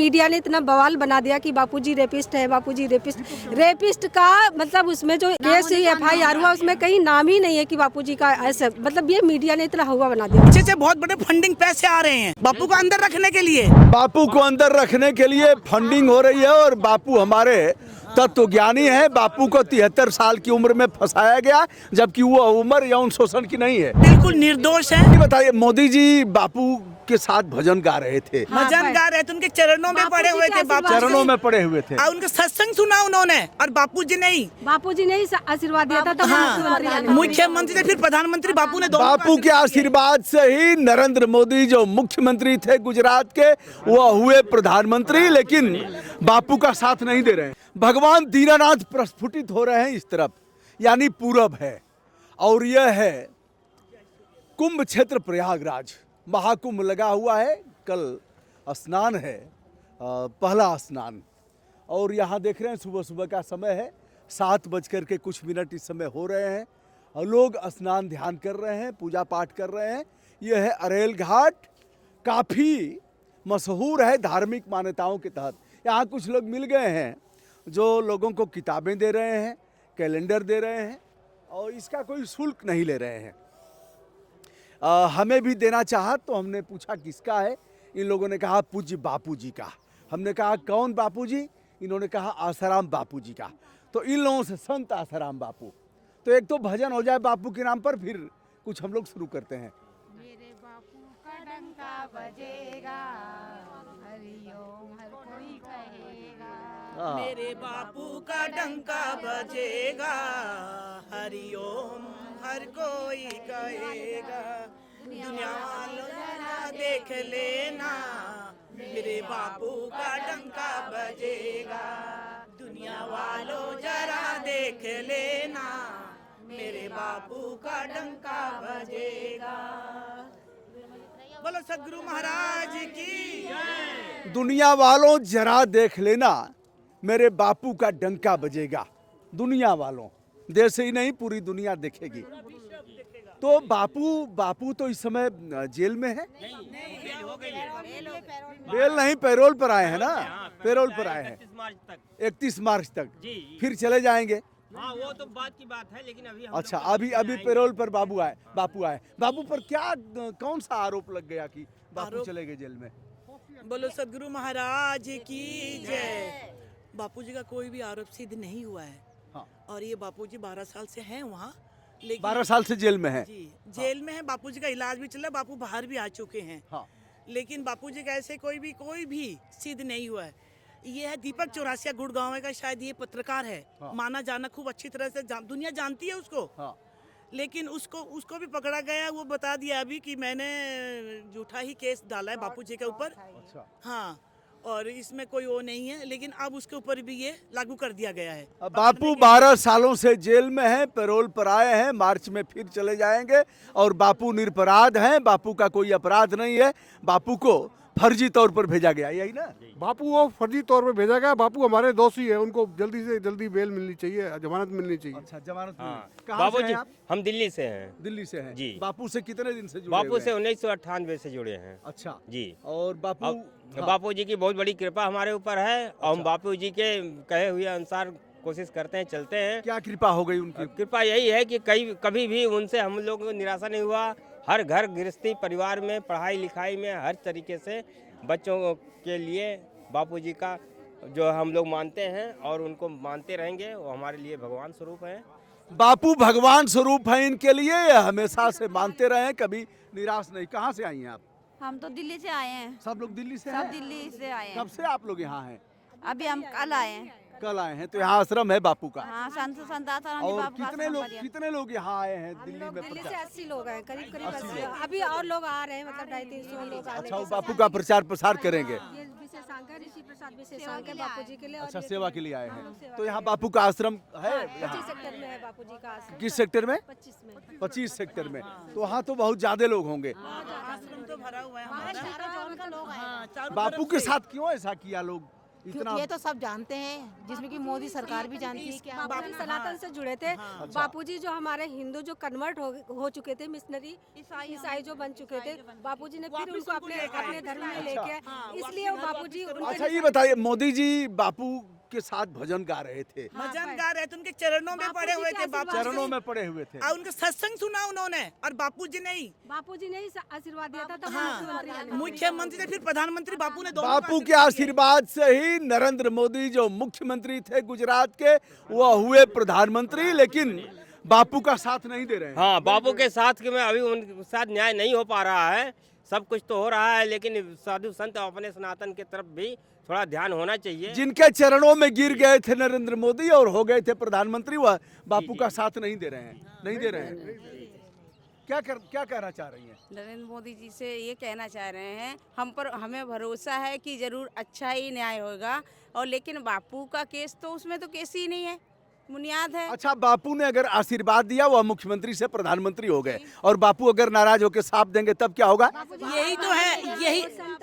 Media ने इतना बवाल बना दिया कि बापूजी रेपिस्ट है, बापूजी रेपिस्ट का मतलब उसमें जो केस FIR हुआ उसमें कहीं नाम ही नहीं है कि बापूजी का ऐसा, मतलब ये मीडिया ने इतना हुआ बना दिया। अच्छे से बहुत बड़े फंडिंग पैसे आ रहे हैं बापू को अंदर रखने के लिए। बापू को अंदर रखने के लिए फंडिंग हो रही है और बापू हमारे तत्वज्ञानी है। बापू को 73 साल की उम्र में फंसाया गया, जबकि वो उम्र यौन शोषण की नहीं है, बिल्कुल निर्दोष है। बताइए, मोदी जी बापू के साथ भजन गा रहे थे, भजन गा रहे थे, उनके चरणों में पड़े हुए थे, बापू चरणों में पड़े हुए थे, उनका सत्संग सुना उन्होंने, और बापूजी नहीं, बापूजी ने ही आशीर्वाद दिया था। हाँ, मुख्यमंत्री थे, फिर प्रधानमंत्री बापू ने। बापू के आशीर्वाद से ही नरेंद्र मोदी जो मुख्यमंत्री थे गुजरात के, वो हुए प्रधानमंत्री, लेकिन बापू का साथ नहीं दे रहे हैं। भगवान दीनानाथ प्रस्फुटित हो रहे हैं इस तरफ, यानी पूरब है, और यह है कुंभ क्षेत्र प्रयागराज। महाकुंभ लगा हुआ है, कल स्नान है, पहला स्नान, और यहाँ देख रहे हैं सुबह सुबह का समय है, 7 बजकर कुछ मिनट इस समय हो रहे हैं, और लोग स्नान ध्यान कर रहे हैं, पूजा पाठ कर रहे हैं। यह है अरेल घाट, काफ़ी मशहूर है धार्मिक मान्यताओं के तहत। यहाँ कुछ लोग मिल गए हैं जो लोगों को किताबें दे रहे हैं, कैलेंडर दे रहे हैं, और इसका कोई शुल्क नहीं ले रहे हैं। हमें भी देना चाहा तो हमने पूछा किसका है, इन लोगों ने कहा पूज्य बापू जी का। हमने कहा कौन बापू जी? इन्होंने कहा आसाराम बापू जी का। तो इन लोगों से संत आसाराम बापू। तो एक तो भजन हो जाए बापू के नाम पर, फिर कुछ हम लोग शुरू करते हैं। मेरे बापू का डंका बजेगा, हरिओम हर कोई कहेगा। मेरे बापू का डंका बजेगा, हरिओम हर कोई कहेगा। दुनिया वालों जरा देख लेना, मेरे बापू का डंका बजेगा। दुनिया वालों जरा देख लेना, मेरे बापू का डंका बजेगा। बोलो सदगुरु महाराज की। दुनिया वालों जरा देख लेना, मेरे बापू का डंका बजेगा। दुनिया वालों, देश ही नहीं पूरी दुनिया देखेगी। तो बापू तो इस समय जेल में है। बेल नहीं, पैरोल पर आए हैं ना, पैरोल पर आए हैं 31 मार्च तक, फिर चले जाएंगे। हाँ, वो तो बात की बात है, लेकिन अभी अच्छा, अभी पैरोल पर बापू आए। बापू पर क्या कौन सा आरोप लग गया कि बापू चले गए जेल में? बोलो सदगुरु महाराज की जय। बापू जी का कोई भी आरोप सिद्ध नहीं हुआ है। हाँ। और ये बापू जी 12 साल से हैं वहाँ, लेकिन 12 साल से जेल में है। जी, जेल में है। बापू जी का इलाज भी चल रहा है, बापू बाहर भी आ चुके हैं। हाँ। लेकिन बापू जी का ऐसे कोई भी सिद्ध नहीं हुआ है। ये है दीपक चौरासिया, गुड़गांव का, शायद ये पत्रकार है। हाँ। माना जाना खूब अच्छी तरह से दुनिया जानती है उसको। हाँ। लेकिन उसको भी पकड़ा गया। वो बता दिया अभी कि मैंने झूठा ही केस डाला है बापू जी के ऊपर। अच्छा। हाँ, और इसमें कोई वो नहीं है, लेकिन अब उसके ऊपर भी ये लागू कर दिया गया है। अब बापू 12 सालों से जेल में हैं, पैरोल पर आए हैं, मार्च में फिर चले जाएंगे, और बापू निरपराध हैं, बापू का कोई अपराध नहीं है। बापू को फर्जी तौर पर भेजा गया, यही ना? बापू वो फर्जी तौर पर भेजा गया। बापू हमारे दोषी है, उनको जल्दी से जल्दी बेल मिलनी चाहिए, जमानत मिलनी चाहिए। अच्छा, जमानत मिली। हाँ। कहाँ बाबू से जी हैं आप? हम दिल्ली से हैं। दिल्ली से हैं जी। बापू से कितने दिन से जुड़े बापू हुए से हैं? 1998 से जुड़े हैं। अच्छा जी। और बापू, हाँ। बापू जी की बहुत बड़ी कृपा हमारे ऊपर है, और हम बापू जी के कहे हुए अनुसार कोशिश करते हैं, चलते हैं। क्या कृपा हो गई उनकी? कृपा यही है कि कभी भी उनसे हम लोग को निराशा नहीं हुआ। हर घर गृहस्थी परिवार में, पढ़ाई लिखाई में, हर तरीके से बच्चों के लिए बापूजी का जो हम लोग मानते हैं और उनको मानते रहेंगे। वो हमारे लिए भगवान स्वरूप हैं। बापू भगवान स्वरूप हैं इनके लिए, हमेशा से मानते रहे, कभी निराश नहीं। कहाँ से आई हैं आप? हम तो दिल्ली से आए हैं। सब लोग दिल्ली से सब हैं? दिल्ली से आए हैं। कब से आप लोग यहाँ हैं? अभी हम कल आए हैं। कल आए हैं। तो यहाँ आश्रम है बापू का। हाँ, संत आसाराम जी और बापू का आश्रम बढ़िया। कितने लोग यहाँ आए हैं दिल्ली में? दिल्ली से प्रचार? 80 लोग हैं, करीब 80। अभी और लोग आ रहे हैं, मतलब 250-300 लोग आ रहे अच्छा, हैं। वो बापू का प्रचार प्रसार करेंगे। ये विशेषांक है, ऋषि प्रसाद विशेषांक है बापू जी के लिए। और अच्छा, ये सेवा के लिए आए हाँ, हैं। सेवा तो यहाँ बापू का आश्रम है? 25 सेक्टर में है बापू जी का आश्रम। किस सेक्टर में? 25 में। 25 सेक्टर में। तो वहाँ तो बहुत ज्यादा लोग होंगे। आश्रम तो भरा हुआ है हमारा। सारे जॉन का लोग आए हैं। हाँ, चारों बापू तरफ के से। साथ क्यों ऐसा किया लोग? इतना ये तो सब जानते हैं, जिसमें कि मोदी सरकार भी जानती है क्या बापूजी सनातन से जुड़े थे। बापूजी जो हमारे हिंदू जो कन्वर्ट हो चुके थे, मिशनरी ईसाई जो बन चुके थे, बापूजी ने फिर उनको अपने धर्म में लेके आए। इसलिए वो बापूजी अच्छा ये बताइए, मोदी जी बापू के साथ भजन गा रहे थे, भजन गा रहे थे, उनके चरणों में पड़े हुए थे बापू, चरणों में पड़े हुए थे, और उनका सत्संग सुना उन्होंने, और बापूजी नहीं, बापूजी ने ही आशीर्वाद दिया था तब हाँ, मुख्यमंत्री से फिर प्रधानमंत्री बापू ने दोनों बापू का के आशीर्वाद से ही नरेंद्र मोदी जो मुख्यमंत्री थे गुजरात के, वो हुए प्रधानमंत्री, लेकिन बापू का साथ नहीं दे रहे हैं। हाँ, बापू के साथ में अभी उनके साथ न्याय नहीं हो पा रहा है। सब कुछ तो हो रहा है, लेकिन साधु संत अपने सनातन की तरफ भी थोड़ा ध्यान होना चाहिए। जिनके चरणों में गिर गए थे नरेंद्र मोदी और हो गए थे प्रधानमंत्री, वह बापू का साथ नहीं दे रहे हैं, नहीं दे रहे हैं। क्या कहना चाह रही हैं? नरेंद्र मोदी जी से ये कहना चाह रहे हैं, हमें भरोसा है कि जरूर अच्छा ही न्याय होगा, और लेकिन बापू का केस तो उसमें तो केस ही नहीं है, बुनियाद है। अच्छा, बापू ने अगर आशीर्वाद दिया, वह मुख्यमंत्री से प्रधानमंत्री हो गए, और बापू अगर नाराज होकर साफ देंगे तब क्या होगा? यही तो है,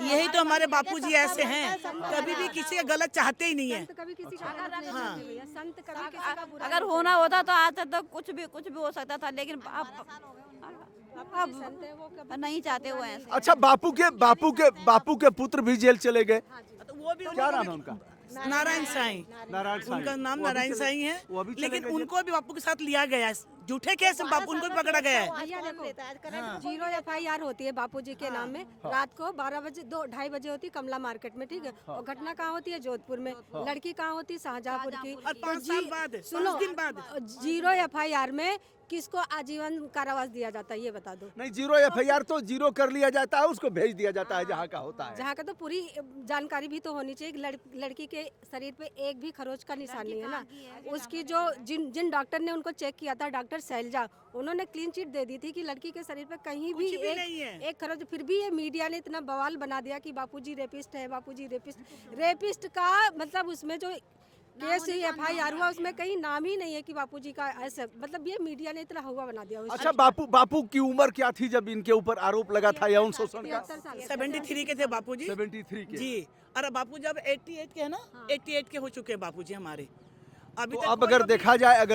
यही तो हमारे बापूजी ऐसे हैं, कभी भी किसी का गलत चाहते ही नहीं है। कभी किसी का संत कभी किसी का बुरा अगर होना होता तो आज तक तो कुछ भी हो सकता था, लेकिन अब नहीं चाहते वो ऐसे। अच्छा, बापू के पुत्र भी जेल चले गए, तो वो भी क्या नाम है उनका? नारायण साईं, नारायण साईं, उनका नाम नारायण साईं है, वो अभी चले लेकिन गए उनको भी बापू के साथ लिया गया है, झूठे केस में बापू उनको भी पकड़ा गया है। भैया देखो, 0 FIR होती है बापूजी के नाम में, रात को 12 बजे 2-2:30 बजे होती है कमला मार्केट में, ठीक है, और घटना कहाँ होती है? जोधपुर में। लड़की कहाँ होती है? शाहजहाँपुर की। और 5 साल बाद, सुनो, 5 दिन बाद 0 FIR में किसको आजीवन कारावास दिया जाता है, ये बता दो। नहीं, 0 FIR तो 0 कर लिया जाता है, उसको भेज दिया जाता है जहाँ का होता है। जहाँ का तो पूरी जानकारी भी तो होनी चाहिए। लड़की के शरीर पे एक भी खरोच का निशान नहीं है ना। उसकी जो जिन डॉक्टर ने उनको चेक किया था, डॉक्टर शैलजा, उन्होंने क्लीन चिट दे दी थी कि लड़की के शरीर पे कहीं भी एक खरोच। फिर भी ये मीडिया ने इतना बवाल बना दिया कि बापूजी रेपिस्ट है, बापूजी रेपिस्ट का मतलब उसमें जो केस FIR हुआ उसमें कहीं नाम ही नहीं है कि बापूजी का ऐसे, मतलब ये मीडिया ने इतना हुआ बना दिया। अच्छा, बापू की उम्र क्या थी जब इनके ऊपर आरोप लगा था यौन शोषण का? 73 के थे बापूजी, 73 के जी। और बापू जब 88 के है ना, 88 के हो चुके हैं बापूजी हमारे। अभी तो तक अब कोई अगर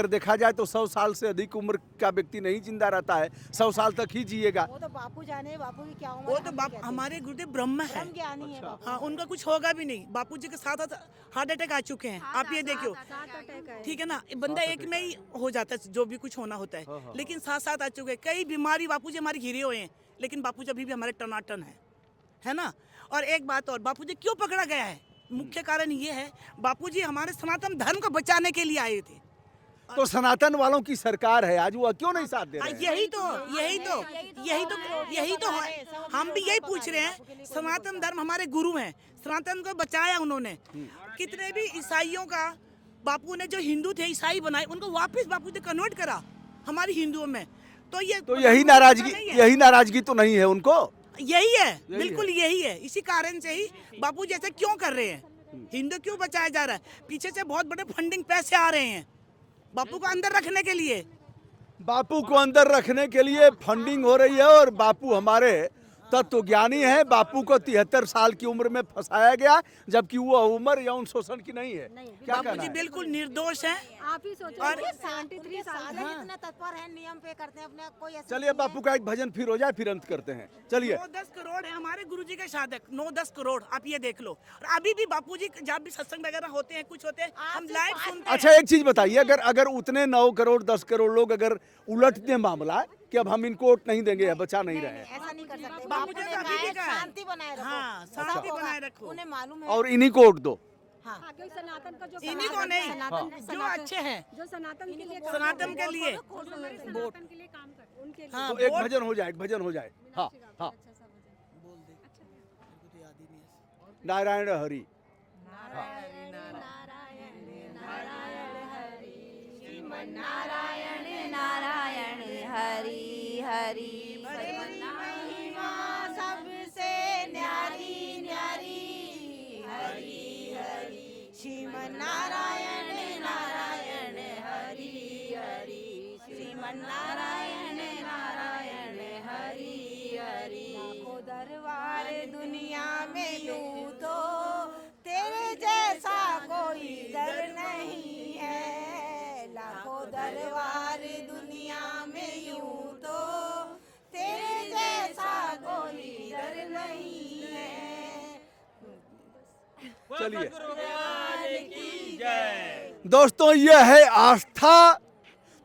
देखा जाए तो 100 साल से अधिक उम्र का व्यक्ति नहीं जिंदा रहता है, 100 साल तक ही जिएगा। वो तो बापू जाने, बापू की क्या उम्र वो है, तो हम बाप क्या हमारे गुरुदेव ब्रह्म है, कहते हैं। ज्ञानी है बापू। हाँ, उनका कुछ होगा भी नहीं। बापूजी के साथ हार्ट अटैक आ चुके हैं, आप ये देखियो, ठीक है ना। बंदा एक में ही हो जाता है जो भी कुछ होना होता है, लेकिन साथ साथ आ चुके हैं। कई बीमारी बापूजी हमारे घिरे हुए हैं, लेकिन बापूजी अभी भी हमारे टनाटन है ना। और एक बात और, बापूजी क्यों पकड़ा गया है, मुख्य कारण ये है, बापूजी हमारे सनातन धर्म को बचाने के लिए आए थे। तो सनातन वालों की सरकार है आज, वो क्यों नहीं साथ दे रहे हैं? यही तो हम भी यही पूछ रहे हैं। सनातन धर्म हमारे गुरु हैं, सनातन को बचाया उन्होंने। कितने भी ईसाइयों का बापू ने, जो हिंदू थे ईसाई बनाए, उनको वापस बापू ने कन्वर्ट करा हमारी हिंदुओं में। तो यही नाराजगी तो नहीं है उनको? यही है, बिल्कुल यही है। इसी कारण से ही बापू जैसे क्यों कर रहे हैं, हिंदू क्यों बचाया जा रहा है? पीछे से बहुत बड़े फंडिंग पैसे आ रहे हैं बापू को अंदर रखने के लिए। बापू को अंदर रखने के लिए फंडिंग हो रही है, और बापू हमारे तत्वज्ञानी है। बापू को 73 साल की उम्र में फंसाया गया, जबकि वो उम्र यौन शोषण की नहीं है। क्या बापू कहना जी है? बिल्कुल निर्दोष हैं। आप ही सोचो, और 73 साल साले इतना तत्पर है, नियम पे करते हैं अपने, कोई ऐसा चलिए बापू का एक भजन फिर हो जाए, फिर अंत करते हैं। चलिए। 9-10 करोड़ है हमारे गुरुजी के साधक, 9-10 करोड़, आप ये देख लो। और अभी भी बापूजी जब भी सत्संग वगैरह होते हैं, कुछ होते हैं, हम लाइव सुनते हैं। अच्छा, एक चीज बताइए, अगर उतने 9 करोड़ 10 करोड़ लोग अगर उलट दे मामला कि अब हम इनको वोट नहीं देंगे या बचा नहीं रहे, ऐसा नहीं कर सकते। बापू बापू जी ने तो अभी कहा भी है, कहा है। शांति बनाए रखो। हाँ, शांति बनाए रखो। उन्हें मालूम है। और इन्हीं को वोट दो। हाँ, सनातन का जो इन्हीं को नहीं, जो अच्छे हैं, जो सनातन के लिए सनातन के लिए सनातन के लिए काम करते हैं, उनके लिए। हाँ, तो एक भजन हो जाए। हाँ हाँ। नारायण हरि। नारायण नारायण हरि हरि, महिमा सबसे न्यारी न्यारी, हरि हरि श्रीमन नारायण नारायण हरि हरि, श्रीमन नारायण नारायण हरि हरि। लाखों दरबार दुनिया में यूं तो तेरे जैसे चलिए दोस्तों, यह है आस्था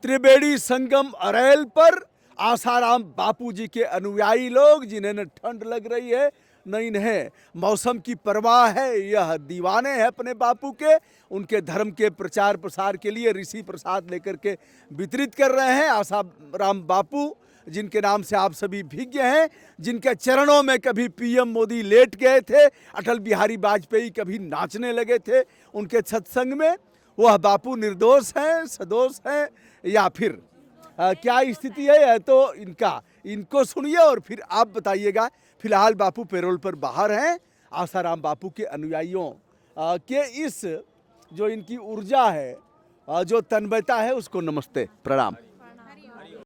त्रिवेणी संगम अरेल पर आसाराम बापू जी के अनुयायी लोग, जिन्हें ठंड लग रही है न इन्हें मौसम की परवाह है। यह दीवाने हैं अपने बापू के, उनके धर्म के प्रचार प्रसार के लिए ऋषि प्रसाद लेकर के वितरित कर रहे हैं। आसाराम बापू जिनके नाम से आप सभी भिज्ञ हैं, जिनके चरणों में कभी पीएम मोदी लेट गए थे, अटल बिहारी वाजपेयी कभी नाचने लगे थे उनके सत्संग में, वह बापू निर्दोष हैं, सदोष हैं या फिर क्या स्थिति है? यह तो इनको सुनिए और फिर आप बताइएगा। फिलहाल बापू पैरोल पर बाहर हैं। आसाराम बापू के अनुयायियों के इस जो इनकी ऊर्जा है, जो तन्मयता है, उसको नमस्ते, प्रणाम।